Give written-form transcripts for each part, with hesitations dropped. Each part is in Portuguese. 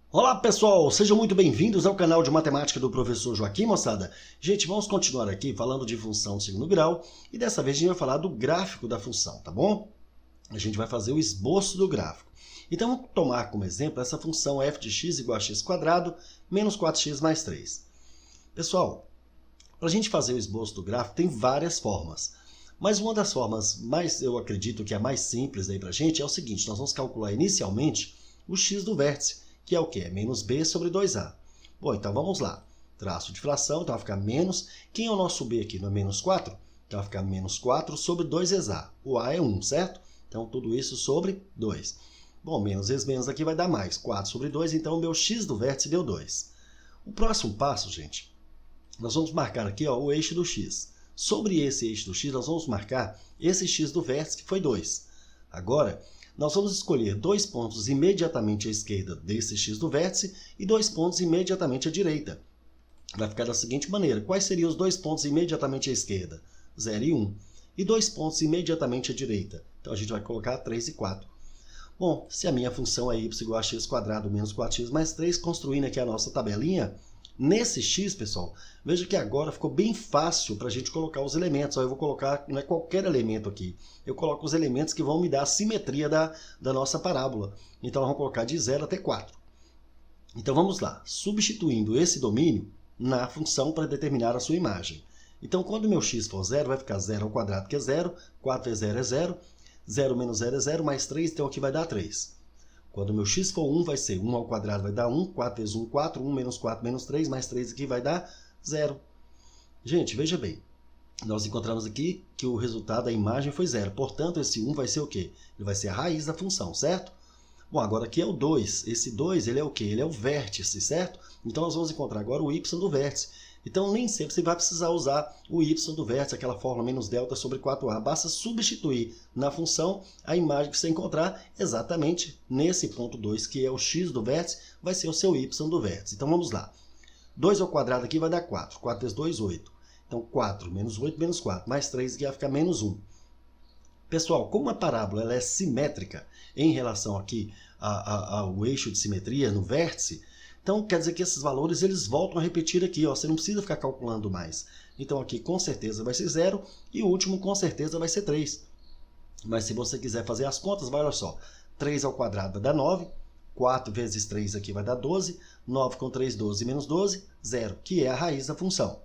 Olá pessoal, sejam muito bem-vindos ao canal de matemática do professor Joaquim, moçada. Gente, vamos continuar aqui falando de função de segundo grau e dessa vez a gente vai falar do gráfico da função, tá bom? A gente vai fazer o esboço do gráfico. Então vamos tomar como exemplo essa função f de x igual a x² menos 4x mais 3. Pessoal, para a gente fazer o esboço do gráfico tem várias formas, mas uma das formas mais, eu acredito que é a mais simples aí para a gente é o seguinte: nós vamos calcular inicialmente o x do vértice, que é o quê? É menos b sobre 2a. Bom, então vamos lá. Traço de fração, então vai ficar menos. Quem é o nosso b aqui? Não é menos 4? Então vai ficar menos 4 sobre 2a. O a é 1, certo? Então tudo isso sobre 2. Bom, menos vezes menos aqui vai dar mais. 4 sobre 2, então o meu x do vértice deu 2. O próximo passo, gente, nós vamos marcar aqui ó, o eixo do x. Sobre esse eixo do x, nós vamos marcar esse x do vértice, que foi 2. Agora, nós vamos escolher dois pontos imediatamente à esquerda desse x do vértice e dois pontos imediatamente à direita. Vai ficar da seguinte maneira: quais seriam os dois pontos imediatamente à esquerda? 0 e 1. E dois pontos imediatamente à direita? Então a gente vai colocar 3 e 4. Bom, se a minha função é y igual a x² menos 4x mais 3, construindo aqui a nossa tabelinha, nesse x, pessoal, veja que agora ficou bem fácil para a gente colocar os elementos. Eu vou colocar, não é qualquer elemento aqui, eu coloco os elementos que vão me dar a simetria da nossa parábola. Então, nós vamos colocar de 0 até 4. Então, vamos lá, substituindo esse domínio na função para determinar a sua imagem. Então, quando o meu x for 0, vai ficar 0 ao quadrado, que é 0, 4 vezes 0 é 0, 0 menos 0 é 0, mais 3, então aqui vai dar 3. Quando o meu x for 1, vai ser 1 ao quadrado, vai dar 1, 4 vezes 1, 4, 1 menos 4 menos 3, mais 3 aqui vai dar 0. Gente, veja bem, nós encontramos aqui que o resultado da imagem foi 0, portanto esse 1 vai ser o quê? Ele vai ser a raiz da função, certo? Bom, agora aqui é o 2, esse 2 ele é o quê? Ele é o vértice, certo? Então nós vamos encontrar agora o y do vértice. Então nem sempre você vai precisar usar o y do vértice, aquela fórmula menos delta sobre 4a. Basta substituir na função a imagem que você encontrar exatamente nesse ponto 2, que é o x do vértice, vai ser o seu y do vértice. Então vamos lá. 2 ao quadrado aqui vai dar 4. 4 vezes 2, 8. Então 4 menos 8 menos 4, mais 3 aqui vai ficar menos 1. Pessoal, como a parábola ela é simétrica em relação aqui ao eixo de simetria no vértice, então quer dizer que esses valores eles voltam a repetir aqui, ó, você não precisa ficar calculando mais. Então aqui com certeza vai ser 0 e o último com certeza vai ser 3. Mas se você quiser fazer as contas, vai, olha só, 3 ao quadrado vai dar 9, 4 vezes 3 aqui vai dar 12, 9 com 3, 12 menos 12, 0, que é a raiz da função.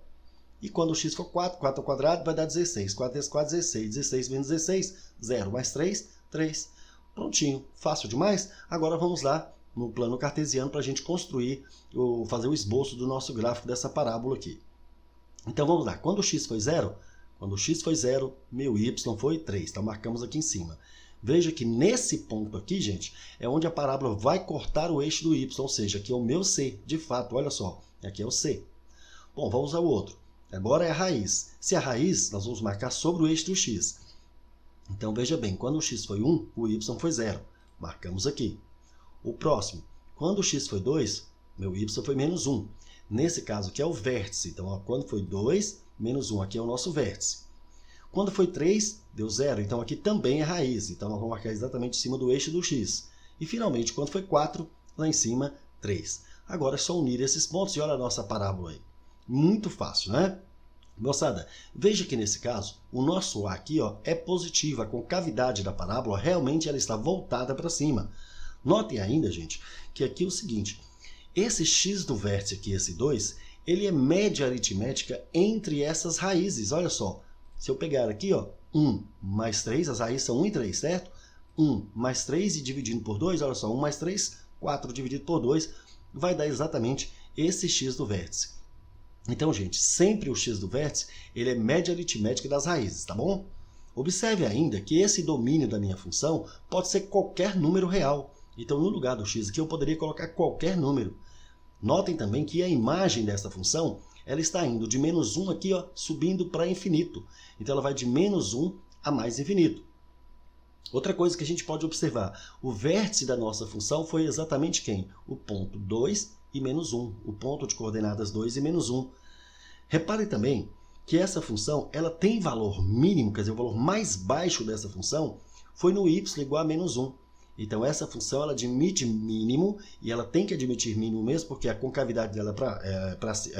E quando o x for 4, 4 ao quadrado vai dar 16. 4 vezes 4, 16. 16 menos 16, 0. Mais 3, 3. Prontinho. Fácil demais? Agora vamos lá no plano cartesiano para a gente construir, fazer o esboço do nosso gráfico dessa parábola aqui. Então vamos lá. Quando o x foi 0, meu y foi 3. Então marcamos aqui em cima. Veja que nesse ponto aqui, gente, é onde a parábola vai cortar o eixo do y, ou seja, aqui é o meu c. De fato, olha só, aqui é o c. Bom, vamos ao outro. Agora é a raiz. Se é a raiz, nós vamos marcar sobre o eixo do x. Então, veja bem, quando o x foi 1, o y foi 0. Marcamos aqui. O próximo, quando o x foi 2, meu y foi menos 1. Nesse caso aqui é o vértice. Então, ó, quando foi 2, menos 1, aqui é o nosso vértice. Quando foi 3, deu 0. Então, aqui também é raiz. Então, nós vamos marcar exatamente em cima do eixo do x. E, finalmente, quando foi 4, lá em cima, 3. Agora é só unir esses pontos e olha a nossa parábola aí. Muito fácil, né? Moçada, veja que nesse caso, o nosso A aqui ó, é positivo, a concavidade da parábola realmente ela está voltada para cima. Notem ainda, gente, que aqui é o seguinte, esse x do vértice aqui, esse 2, ele é média aritmética entre essas raízes. Olha só, se eu pegar aqui, ó, 1 mais 3, as raízes são 1 e 3, certo? 1 mais 3 e dividindo por 2, olha só, 1 mais 3, 4 dividido por 2, vai dar exatamente esse x do vértice. Então, gente, sempre o x do vértice ele é média aritmética das raízes, tá bom? Observe ainda que esse domínio da minha função pode ser qualquer número real. Então, no lugar do x aqui, eu poderia colocar qualquer número. Notem também que a imagem dessa função ela está indo de menos 1 aqui, ó, subindo para infinito. Então, ela vai de menos 1 a mais infinito. Outra coisa que a gente pode observar, o vértice da nossa função foi exatamente quem? O ponto 2 e menos 1, o ponto de coordenadas 2 e menos 1. Repare também que essa função ela tem valor mínimo, quer dizer, o valor mais baixo dessa função foi no y igual a menos 1. Então essa função ela admite mínimo, e ela tem que admitir mínimo mesmo, porque a concavidade dela é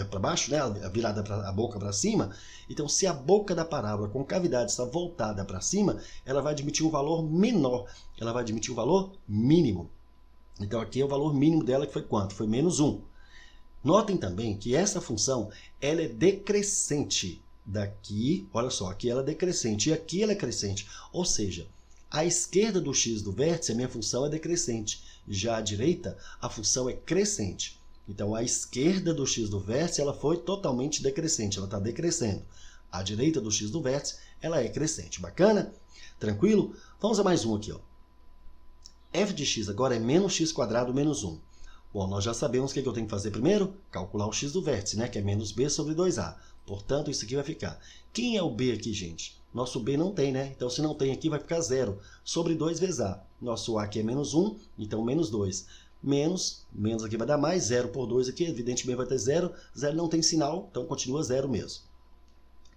para baixo, né? Virada a boca para cima. Então se a boca da parábola, a concavidade está voltada para cima, ela vai admitir um valor menor, ela vai admitir um valor mínimo. Então aqui é o valor mínimo dela, que foi quanto? Foi menos 1. Notem também que essa função ela é decrescente. Daqui, olha só, aqui ela é decrescente e aqui ela é crescente. Ou seja, à esquerda do x do vértice, a minha função é decrescente. Já à direita, a função é crescente. Então, à esquerda do x do vértice, ela foi totalmente decrescente. Ela está decrescendo. À direita do x do vértice, ela é crescente. Bacana? Tranquilo? Vamos a mais um aqui. Ó. F de x agora é menos x quadrado menos 1. Bom, nós já sabemos o que eu tenho que fazer primeiro? Calcular o x do vértice, né? Que é menos b sobre 2a. Portanto, isso aqui vai ficar. Quem é o b aqui, gente? Nosso b não tem, né? Então, se não tem aqui, vai ficar 0 sobre 2 vezes a. Nosso a aqui é menos 1, então menos 2. Menos aqui vai dar mais, 0 por 2 aqui, evidentemente vai ter 0. 0 não tem sinal, então continua 0 mesmo.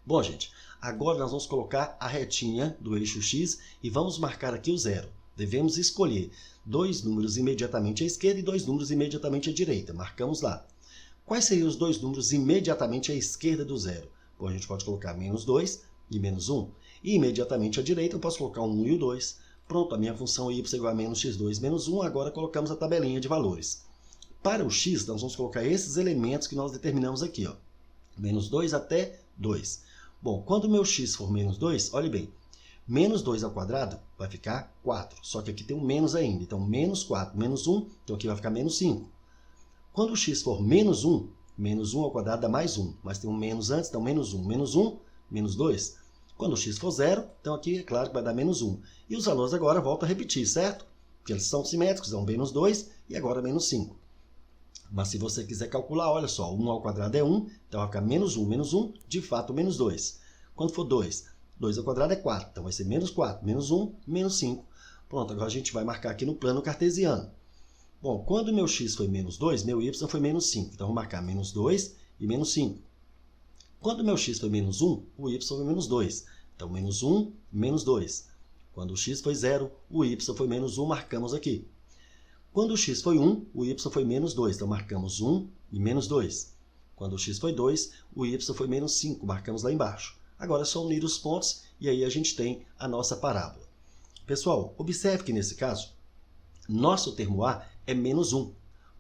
Bom, gente, agora nós vamos colocar a retinha do eixo x e vamos marcar aqui o 0. Devemos escolher 2 números imediatamente à esquerda e 2 números imediatamente à direita. Marcamos lá. Quais seriam os 2 números imediatamente à esquerda do 0? Bom, a gente pode colocar menos 2 e menos 1. E imediatamente à direita eu posso colocar o 1 e o 2. Pronto, a minha função y é igual a menos x2 menos 1. Agora colocamos a tabelinha de valores. Para o x, nós vamos colocar esses elementos que nós determinamos aqui. Ó. Menos 2 até 2. Bom, quando o meu x for menos 2, olhe bem. Menos 2 ao quadrado vai ficar 4. Só que aqui tem um menos ainda. Então, menos 4 menos 1, então aqui vai ficar menos 5. Quando o x for menos 1 ao quadrado dá mais 1. Mas tem um menos antes, então menos 1. Menos 1, menos 2. Quando o x for 0, então aqui é claro que vai dar menos 1. E os valores agora voltam a repetir, certo? Porque eles são simétricos, dão menos 2 e agora menos 5. Mas se você quiser calcular, olha só, 1 ao quadrado é 1, então vai ficar menos 1, de fato menos 2. Quando for 2, 2 ao quadrado é 4, então vai ser menos 4, menos 1, menos 5. Pronto, agora a gente vai marcar aqui no plano cartesiano. Bom, quando meu x foi menos 2, meu y foi menos 5. Então, vou marcar menos 2 e menos 5. Quando meu x foi menos 1, o y foi menos 2. Então, menos 1, menos 2. Quando o x foi 0, o y foi menos 1, marcamos aqui. Quando o x foi 1, o y foi menos 2. Então, marcamos 1 e menos 2. Quando o x foi 2, o y foi menos 5. Marcamos lá embaixo. Agora é só unir os pontos e aí a gente tem a nossa parábola. Pessoal, observe que nesse caso, nosso termo A é menos 1.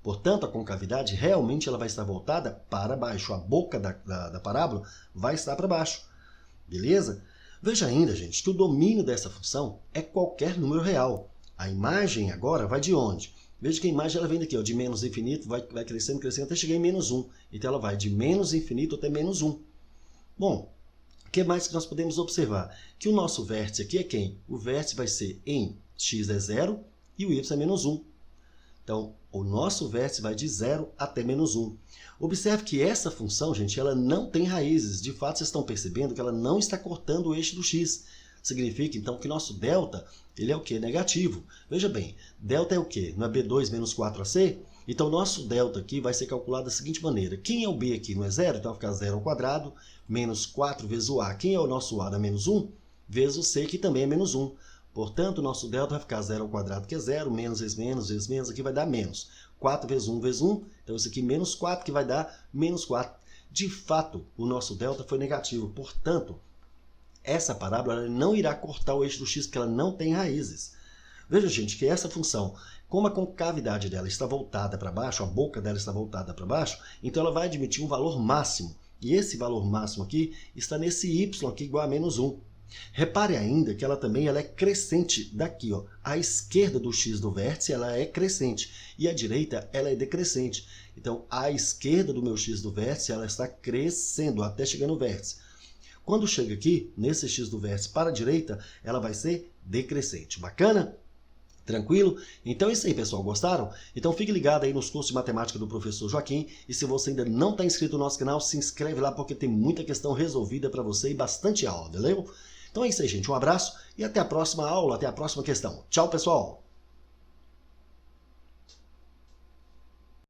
Portanto, a concavidade realmente ela vai estar voltada para baixo. A boca da parábola vai estar para baixo. Beleza? Veja ainda, gente, que o domínio dessa função é qualquer número real. A imagem agora vai de onde? Veja que a imagem ela vem daqui, ó, de menos infinito, vai crescendo, crescendo, até chegar em menos 1. Então, ela vai de menos infinito até menos 1. Bom, o que mais que nós podemos observar? Que o nosso vértice aqui é quem? O vértice vai ser em x é 0 e o y é menos 1. Então, o nosso vértice vai de 0 até menos 1. Observe que essa função, gente, ela não tem raízes. De fato, vocês estão percebendo que ela não está cortando o eixo do x. Significa, então, que nosso delta ele é o quê? Negativo. Veja bem, delta é o quê? Não é B2 menos 4AC? Então, nosso delta aqui vai ser calculado da seguinte maneira. Quem é o B aqui? Não é 0? Então, vai ficar 0 ao quadrado, menos 4 vezes o A. Quem é o nosso A? Dá menos 1, vezes o C, que também é menos 1. Portanto, o nosso delta vai ficar 0 ao quadrado, que é 0, menos vezes menos, aqui vai dar menos. 4 vezes 1 vezes 1, então isso aqui menos 4, que vai dar menos 4. De fato, o nosso delta foi negativo. Portanto, essa parábola ela não irá cortar o eixo do x, porque ela não tem raízes. Veja, gente, que essa função, como a concavidade dela está voltada para baixo, a boca dela está voltada para baixo, então ela vai admitir um valor máximo. E esse valor máximo aqui está nesse y aqui igual a menos 1. Repare ainda que ela também é crescente daqui, ó. À esquerda do x do vértice ela é crescente e à direita ela é decrescente. Então, à esquerda do meu x do vértice ela está crescendo até chegar no vértice. Quando chega aqui, nesse x do vértice para a direita, ela vai ser decrescente. Bacana? Tranquilo? Então é isso aí, pessoal. Gostaram? Então fique ligado aí nos cursos de matemática do professor Joaquim. E se você ainda não está inscrito no nosso canal, se inscreve lá porque tem muita questão resolvida para você e bastante aula, beleza? Então é isso aí, gente. Um abraço e até a próxima aula, até a próxima questão. Tchau, pessoal!